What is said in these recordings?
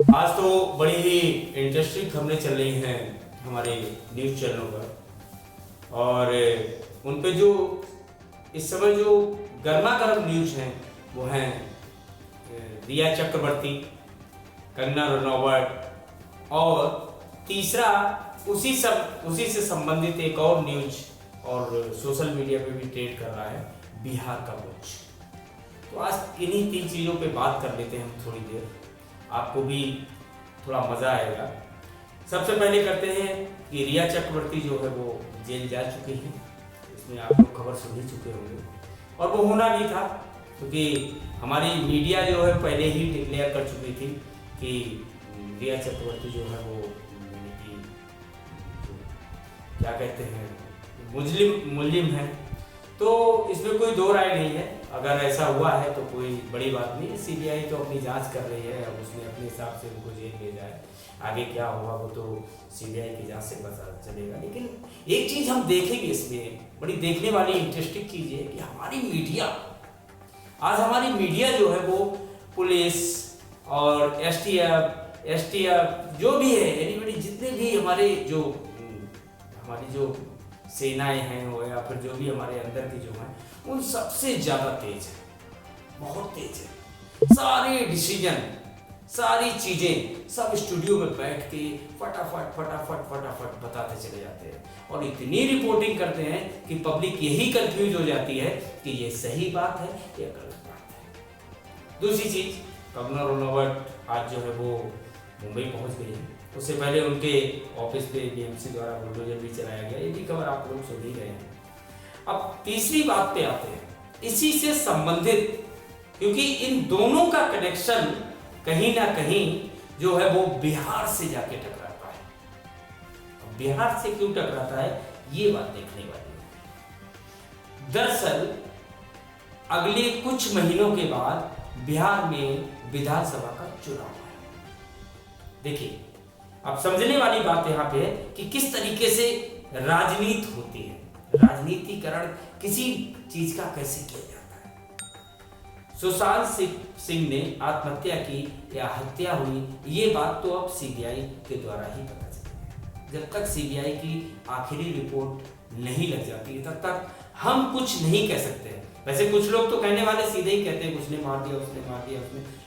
आज तो बड़ी ही इंटरेस्टिंग खबरें चल रही हैं हमारे न्यूज़ चैनलों पर, और उन पे जो इस समय जो गर्मा गर्म न्यूज़ हैं वो हैं रिया चक्रवर्ती, कंगना रनौत, और तीसरा उसी से संबंधित एक और न्यूज़ और सोशल मीडिया पे भी ट्रेंड कर रहा है, बिहार का मोर्च। तो आज इन्हीं तीन चीज़ों पे बात कर लेते हैं हम थोड़ी देर, आपको भी थोड़ा मज़ा आएगा। सबसे पहले करते हैं कि रिया चक्रवर्ती जो है वो जेल जा चुकी हैं। इसमें आप लोग खबर सुन ही चुके होंगे, और वो होना भी था क्योंकि हमारी मीडिया जो है पहले ही डिक्लेयर कर चुकी थी कि रिया चक्रवर्ती जो है वो क्या कहते हैं मुजरिम है। तो इसमें कोई दो राय नहीं है, अगर ऐसा हुआ है तो कोई बड़ी बात नहीं है। सीबीआई तो अपनी जांच कर रही है, अब उसने अपने हिसाब से उनको जेल भेजा है। आगे क्या होगा वो तो सीबीआई की जांच से पता चलेगा। लेकिन एक चीज़ हम देखेंगे, इसमें बड़ी देखने वाली इंटरेस्टिंग चीज़ है कि हमारी मीडिया जो है वो पुलिस और एसटीएफ जो भी है, यानी जितने भी हमारी जो सेनाएं हैं हो या फिर जो भी हमारे अंदर की जो है, उन सबसे ज़्यादा तेज है, बहुत तेज है। सारे डिसीजन, सारी चीज़ें सब स्टूडियो में बैठ के फटाफट बताते चले जाते हैं, और इतनी रिपोर्टिंग करते हैं कि पब्लिक यही कंफ्यूज हो जाती है कि ये सही बात है या गलत बात है। दूसरी चीज़, कंगना रनौत आज जो है वो मुंबई पहुंच गई है। उससे पहले उनके ऑफिस पे बीएमसी द्वारा बुलडोजर भी चलाया गया, ये भी खबर आप लोग सुन ही रहे हैं। अब तीसरी बात पे आते हैं, इसी से संबंधित, क्योंकि इन दोनों का कनेक्शन कहीं ना कहीं जो है वो बिहार से जाके टकराता है। अब बिहार से क्यों टकराता है ये बात देखने वाली है। दरअसल अगले कुछ महीनों के बाद बिहार में विधानसभा का चुनाव है। देखिए, अब समझने वाली बात यहाँ पे है कि किस तरीके से राजनीति होती है, राजनीतिकरण किसी चीज का कैसे किया जाता है। सुशांत सिंह ने आत्महत्या की या हत्या हुई, ये बात तो अब सीबीआई के द्वारा ही पता चलेगी। जब तक सीबीआई की आखिरी रिपोर्ट नहीं लग जाती तब तक हम कुछ नहीं कह सकते हैं। वैसे कुछ लोग तो कहने वाले सीधे ही कहते हैं उसने मार दिया,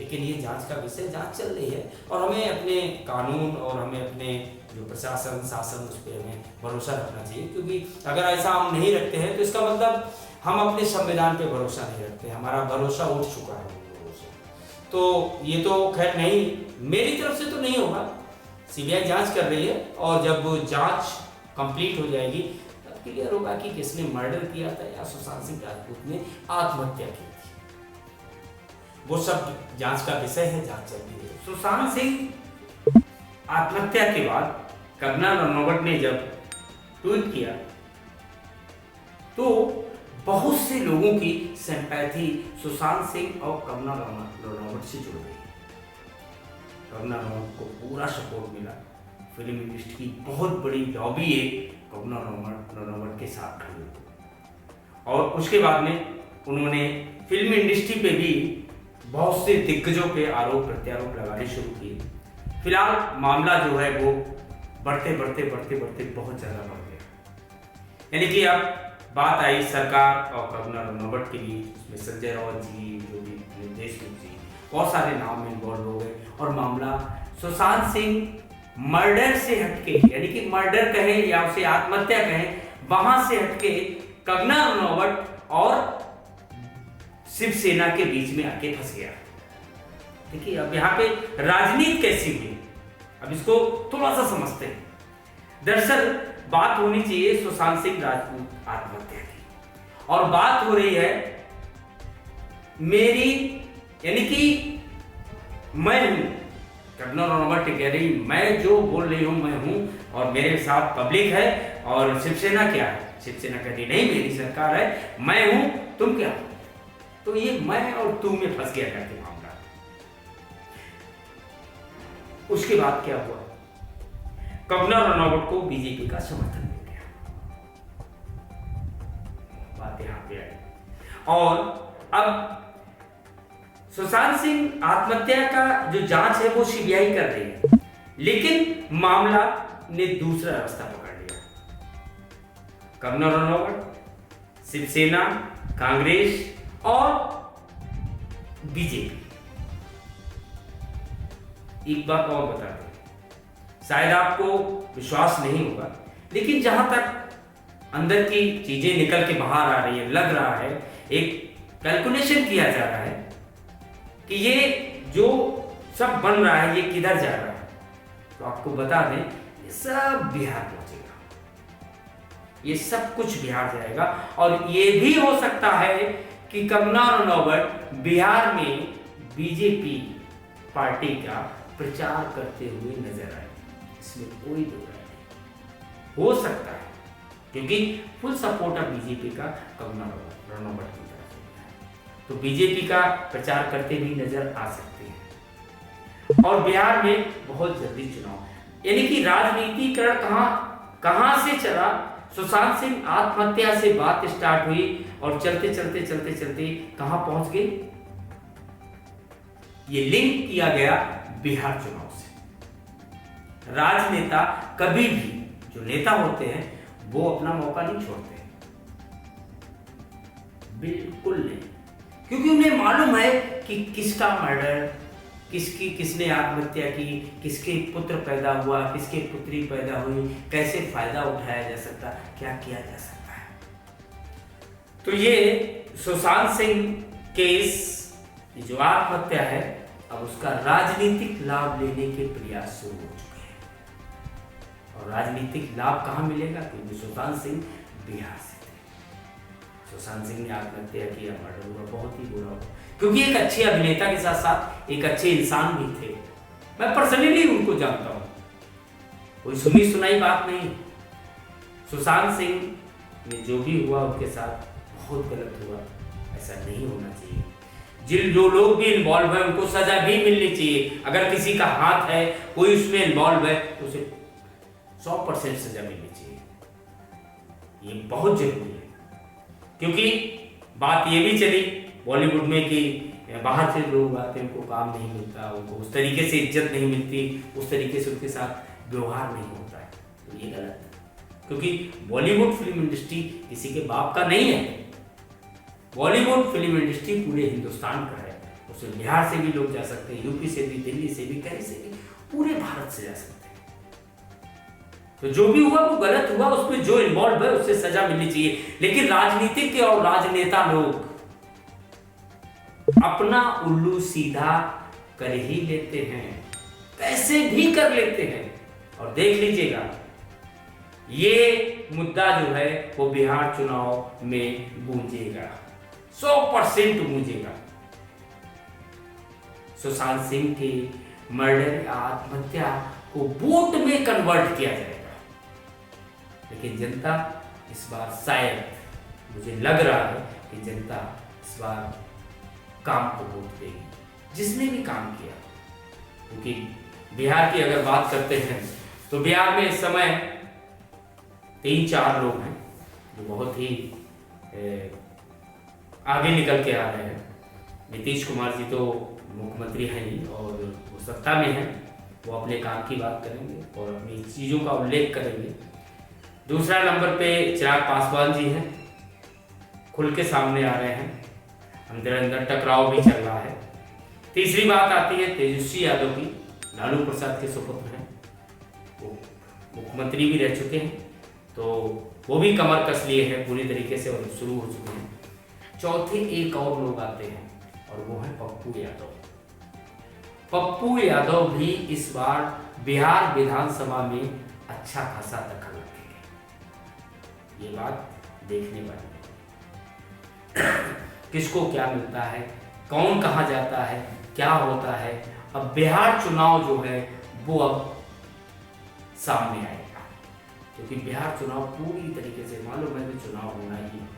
लेकिन ये जांच का विषय, जांच चल रही है, और हमें अपने कानून और हमें अपने जो प्रशासन शासन उस पर हमें भरोसा रखना चाहिए। क्योंकि अगर ऐसा हम नहीं रखते हैं तो इसका मतलब हम अपने संविधान पे भरोसा नहीं रखते, हमारा भरोसा उठ चुका है उन लोगों से। तो ये तो खैर नहीं, मेरी तरफ से तो नहीं होगा। सीबीआई जांच कर रही है, और जब जांच कंप्लीट हो जाएगी तब क्लियर होगा कि किसने मर्डर किया था या सुशांत सिंह राजपूत ने आत्महत्या की थी। वो सब जांच का विषय है, जांच चल रही है। सुशांत सिंह आत्महत्या के बाद कंगना रनौत ने जब ट्वीट किया तो बहुत से लोगों की सिंपैथी सुशांत सिंह और कंगना रनौत से जुड़ गई। कंगना रनौत को पूरा सपोर्ट मिला। फिल्म इंडस्ट्री की बहुत बड़ी लॉबी है कंगना रनौत के साथ खड़ी, और उसके बाद में उन्होंने फिल्म इंडस्ट्री पे भी बहुत से दिग्गजों पे आरोप प्रत्यारोप लगाने शुरू किए। फिलहाल मामला जो है वो बढ़ते बहुत ज़्यादा बढ़ गया। यानी कि अब बात आई सरकार और कंगना रनौत के बीच, उसमें संजय राउत जी, जो भी देशमुख जी, बहुत सारे नाम इन्वॉल्व हो गए, और मामला सुशांत सिंह मर्डर से हटके, यानी कि मर्डर कहें या उसे आत्महत्या कहें, वहां से हटके कंगना रनौत और शिवसेना के बीच में आके फंस गया। देखिए, अब यहाँ पे राजनीति कैसी हुई, अब इसको थोड़ा सा समझते हैं। दरअसल बात होनी चाहिए सुशांत सिंह राजपूत आत्महत्या की, और बात हो रही है मेरी, यानी कि मैं हूं, कंगना रनौत कह रही मैं जो बोल रही हूं मैं हूं, और मेरे साथ पब्लिक है, और शिवसेना क्या है, शिवसेना कहती नहीं मेरी सरकार है, मैं हूं, तुम क्या हो। तो ये मैं और तू में फंस गया करके मामला। उसके बाद क्या हुआ, कंगना रनौत को बीजेपी का समर्थन मिल गया, बात यहां पे आई। और अब सुशांत सिंह आत्महत्या का जो जांच है वो सीबीआई कर रही है, लेकिन मामला ने दूसरा रास्ता पकड़ लिया। कंगना रनौत, शिवसेना, कांग्रेस और बीजेपी। एक बात और बता दें, शायद आपको विश्वास नहीं होगा, लेकिन जहां तक अंदर की चीजें निकल के बाहर आ रही है, लग रहा है, एक कैलकुलेशन किया जा रहा है कि ये जो सब बन रहा है ये किधर जा रहा है। तो आपको बता दें, ये सब बिहार पहुंचेगा, ये सब कुछ बिहार जाएगा। और ये भी हो सकता है कि कंगना रनौत बिहार में बीजेपी पार्टी का प्रचार करते हुए नजर आए, इसमें कोई दो राय नहीं। हो सकता है, क्योंकि फुल सपोर्टर बीजेपी का कंगना रनौत की तरफ से है, तो बीजेपी का प्रचार करते भी नजर आ सकते हैं। और बिहार में बहुत जल्दी चुनाव, यानी कि राजनीतिकरण कहां से चला। सुशांत सिंह आत्महत्या से बात स्टार्ट हुई और चलते चलते चलते चलते कहां पहुंच गई, ये लिंक किया गया बिहार चुनाव से। राजनेता कभी भी, जो नेता होते हैं वो अपना मौका नहीं छोड़ते, बिल्कुल नहीं, क्योंकि उन्हें मालूम है कि किसका मर्डर, किसने आत्महत्या की, किसके पुत्र पैदा हुआ, किसके पुत्री पैदा हुई, कैसे फायदा उठाया जा सकता, क्या किया जा सकता है। तो ये सुशांत सिंह केस जो आत्महत्या है, अब उसका राजनीतिक लाभ लेने के प्रयास शुरू हो चुके हैं। और राजनीतिक लाभ कहां मिलेगा, क्योंकि सुशांत सिंह बिहार से थे। सुशांत सिंह ने आत्महत्या किया, मर्डर हुआ, बहुत ही बुरा हुआ, क्योंकि एक अच्छे अभिनेता के साथ साथ एक अच्छे इंसान भी थे। मैं पर्सनली उनको जानता हूं, कोई सुनी सुनाई बात नहीं। सुशांत सिंह ने जो भी हुआ उनके साथ बहुत गलत हुआ, ऐसा नहीं होना चाहिए। जो लोग भी इन्वॉल्व है उनको सजा भी मिलनी चाहिए। अगर किसी का हाथ है, कोई उसमें इन्वॉल्व है, तो उसे 100% सजा मिलनी चाहिए। ये बहुत जरूरी है, क्योंकि बात ये भी चली बॉलीवुड में कि बाहर से लोग आते हैं, उनको काम नहीं मिलता, उनको उस तरीके से इज्जत नहीं मिलती, उस तरीके से उनके साथ व्यवहार नहीं होता है। तो ये गलत है, क्योंकि बॉलीवुड फिल्म इंडस्ट्री किसी के बाप का नहीं है। बॉलीवुड फिल्म इंडस्ट्री पूरे हिंदुस्तान का है, उसमें बिहार से भी लोग जा सकते हैं, यूपी से भी, दिल्ली से भी, कहीं से भी, पूरे भारत से जा सकते हैं। तो जो भी हुआ वो गलत हुआ, उसमें जो इन्वॉल्व है उससे सजा मिलनी चाहिए। लेकिन राजनीतिक और राजनेता लोग अपना उल्लू सीधा कर ही लेते हैं, कैसे भी कर लेते हैं। और देख लीजिएगा, ये मुद्दा जो है वो बिहार चुनाव में गूंजेगा, 100% गूंजेगा। सुशांत सिंह के मर्डर या आत्महत्या को वोट में कन्वर्ट किया जाएगा, लेकिन जनता इस बार, शायद मुझे लग रहा है कि जनता इस बार काम को वोट देगी, जिसने भी काम किया। क्योंकि बिहार की अगर बात करते हैं तो बिहार में इस समय 3-4 लोग हैं जो बहुत ही आगे निकल के आ रहे हैं। नीतीश कुमार जी तो मुख्यमंत्री हैं ही, और वो सत्ता में हैं, वो अपने काम की बात करेंगे और अपनी चीज़ों का उल्लेख करेंगे। दूसरा नंबर पे चिराग पासवान जी हैं, खुल के सामने आ रहे हैं, अंदर टकराव भी चल रहा है। तीसरी बात आती है तेजस्वी यादव की, लालू प्रसाद के सुपुत्र हैं, वो मुख्यमंत्री भी रह चुके हैं, तो वो भी कमर कस लिए हैं पूरी तरीके से और शुरू हो चुके हैं। चौथे एक और लोग आते हैं और वो है पप्पू यादव। पप्पू यादव भी इस बार बिहार विधानसभा में अच्छा खासा दखल रखेंगे। ये बात देखने वाली किसको क्या मिलता है, कौन कहाँ जाता है, क्या होता है। अब बिहार चुनाव जो है वो अब सामने आएगा, क्योंकि बिहार चुनाव पूरी तरीके से मालूम है कि चुनाव होना ही है,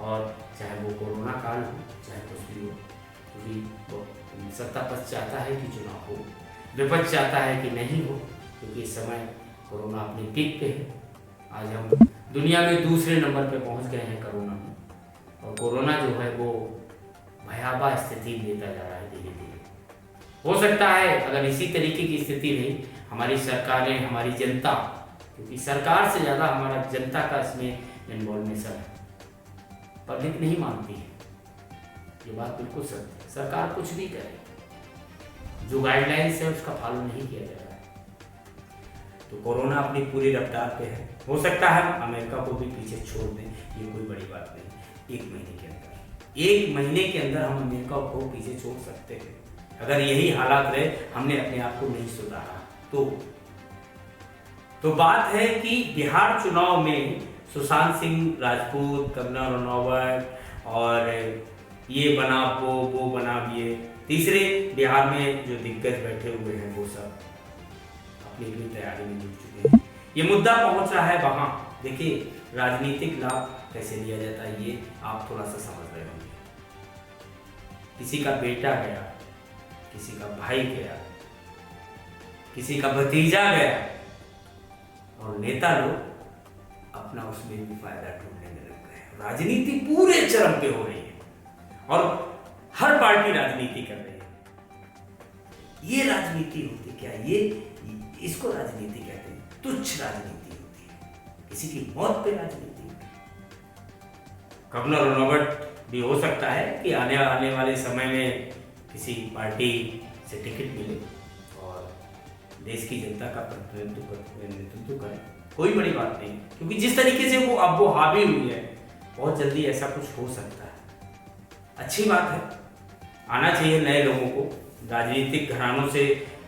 और चाहे वो कोरोना काल हो, चाहे कुछ भी हो, क्योंकि सत्ता पक्ष चाहता है कि चुनाव हो, विपक्ष चाहता है कि नहीं हो, क्योंकि इस समय कोरोना अपनी पीक पे है। आज हम दुनिया में दूसरे नंबर पे पहुंच गए हैं कोरोना में, और कोरोना जो है वो भयावह स्थिति लेता जा रहा है धीरे धीरे। हो सकता है अगर इसी तरीके की स्थिति रही, हमारी सरकारें, हमारी जनता, क्योंकि सरकार से ज़्यादा हमारा जनता का इसमें इन्वॉल्वमेंट है, पब्लिक नहीं मानती है, ये बात बिल्कुल सत्य है। सरकार कुछ भी करे, जो गाइडलाइंस है उसका फॉलो नहीं किया जा रहा है। तो कोरोना अपनी पूरी रफ्तार पे है। हो सकता है अमेरिका को भी पीछे छोड़ दें, ये कोई बड़ी बात नहीं। 1 महीने के अंदर, 1 महीने के अंदर हम अमेरिका को पीछे छोड़ सकते हैं। अगर यही हालात रहे, हमने अपने आप को नहीं सुधारा तो बात है कि बिहार चुनाव में सुशांत सिंह राजपूत, कंगना रनौत और ये बना वो बना ये, तीसरे बिहार में जो दिग्गज बैठे हुए हैं वो सब अपनी अपनी तैयारी में जुट चुके हैं। ये मुद्दा पहुंच रहा है वहां। देखिए राजनीतिक लाभ कैसे लिया जाता है, ये आप थोड़ा सा समझ रहे होंगे। किसी का बेटा गया, किसी का भाई गया, किसी का भतीजा गया, और नेता लोग अपना उसमें भी फायदा ढूंढने में लग गए। राजनीति पूरे चरम पे हो रही है और हर पार्टी राजनीति कर रही है। ये राजनीति होती क्या? ये इसको राजनीति कहते हैं, तुच्छ राजनीति होती है। किसी की मौत पे राजनीति। कंगना रनौत भी हो सकता है कि आने वाले समय में किसी पार्टी से टिकट मिले और देश की जनता का नेतृत्व करें, कोई बड़ी बात नहीं, क्योंकि जिस तरीके से वो अब हावी हुई है, बहुत जल्दी ऐसा कुछ हो सकता है। अच्छी बात है, आना चाहिए नए लोगों को, राजनीतिक घरानों से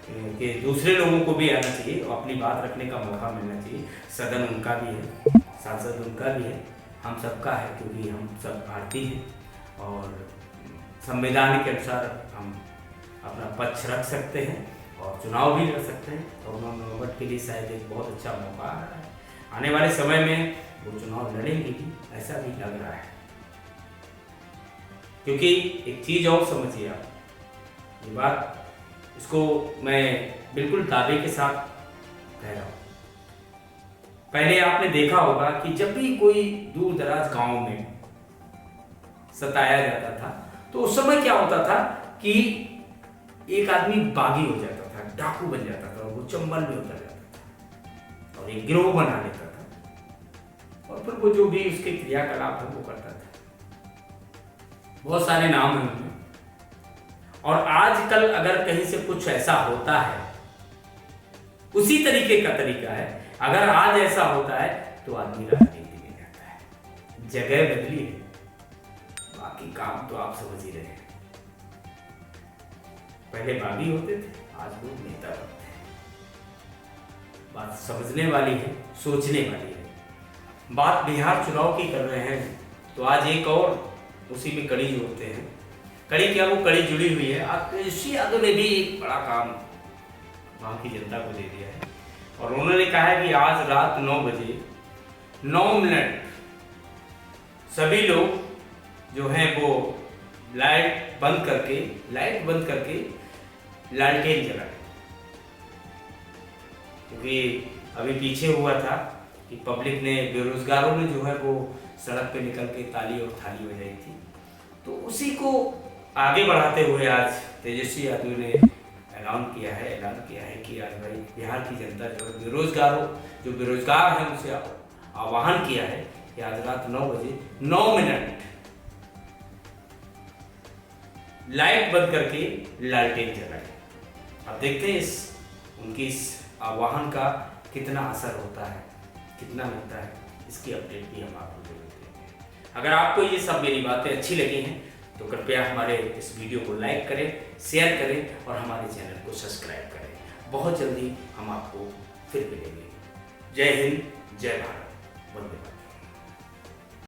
के दूसरे लोगों को भी आना चाहिए और अपनी बात रखने का मौका मिलना चाहिए। सदन उनका भी है, सांसद उनका भी है, हम सबका है, क्योंकि हम सब भारतीय हैं और संविधान के अनुसार हम अपना पक्ष रख सकते हैं और चुनाव भी लड़ सकते हैं। और नवंबर के लिए शायद एक बहुत अच्छा मौका आ रहा है। आने वाले समय में वो चुनाव लड़ेंगे भी, ऐसा भी लग रहा है। क्योंकि एक चीज और समझिए आप, ये बात इसको मैं बिल्कुल दावे के साथ कह रहा हूं। पहले आपने देखा होगा कि जब भी कोई दूर दराज गांव में सताया जाता था, तो उस समय क्या होता था कि एक आदमी बागी हो जाता था, डाकू बन जाता था, वो चंबल में उतर जाता था और एक गिरोह बना लेता था और फिर वो जो भी उसके क्रियाकलाप है वो करता था। बहुत सारे नाम हैं उनमें। और आजकल अगर कहीं से कुछ ऐसा होता है, उसी तरीके का तरीका है, अगर आज ऐसा होता है तो आदमी राजनीति में जाता है। जगह बदली है, बाकी काम तो आप समझ ही रहे हैं। पहले बागी होते थे, आज लोग नेता बनते हैं। बात समझने वाली है, सोचने वाली है। बात बिहार चुनाव की कर रहे हैं तो आज एक और उसी में कड़ी जोड़ते हैं। कड़ी क्या, वो कड़ी जुड़ी हुई है। अखिलेश यादव ने भी एक बड़ा काम वहां की जनता को दे दिया है और उन्होंने कहा है कि आज रात 9 बजे 9 मिनट सभी लोग जो हैं वो लाइट बंद करके लालटेन जलाएं। क्योंकि अभी पीछे हुआ था कि पब्लिक ने, बेरोजगारों ने जो है वो सड़क पे निकल के ताली और थाली बजाई थी। तो उसी को आगे बढ़ाते हुए आज तेजस्वी यादव ने ऐलान किया है कि आज भाई बिहार की जनता जो है जो बेरोजगार हैं उनसे आह्वान किया है कि आज रात 9 बजे 9 मिनट लाइट बंद करके लालटेन जलाएं। अब देखते हैं उनकी इस आह्वान का कितना असर होता है, कितना मिलता है, इसकी अपडेट भी हम आपको जरूर देंगे। अगर आपको ये सब मेरी बातें अच्छी लगी हैं तो कृपया हमारे इस वीडियो को लाइक करें, शेयर करें और हमारे चैनल को सब्सक्राइब करें। बहुत जल्दी हम आपको फिर मिलेंगे। जय हिंद, जय भारत, वंदे मातरम।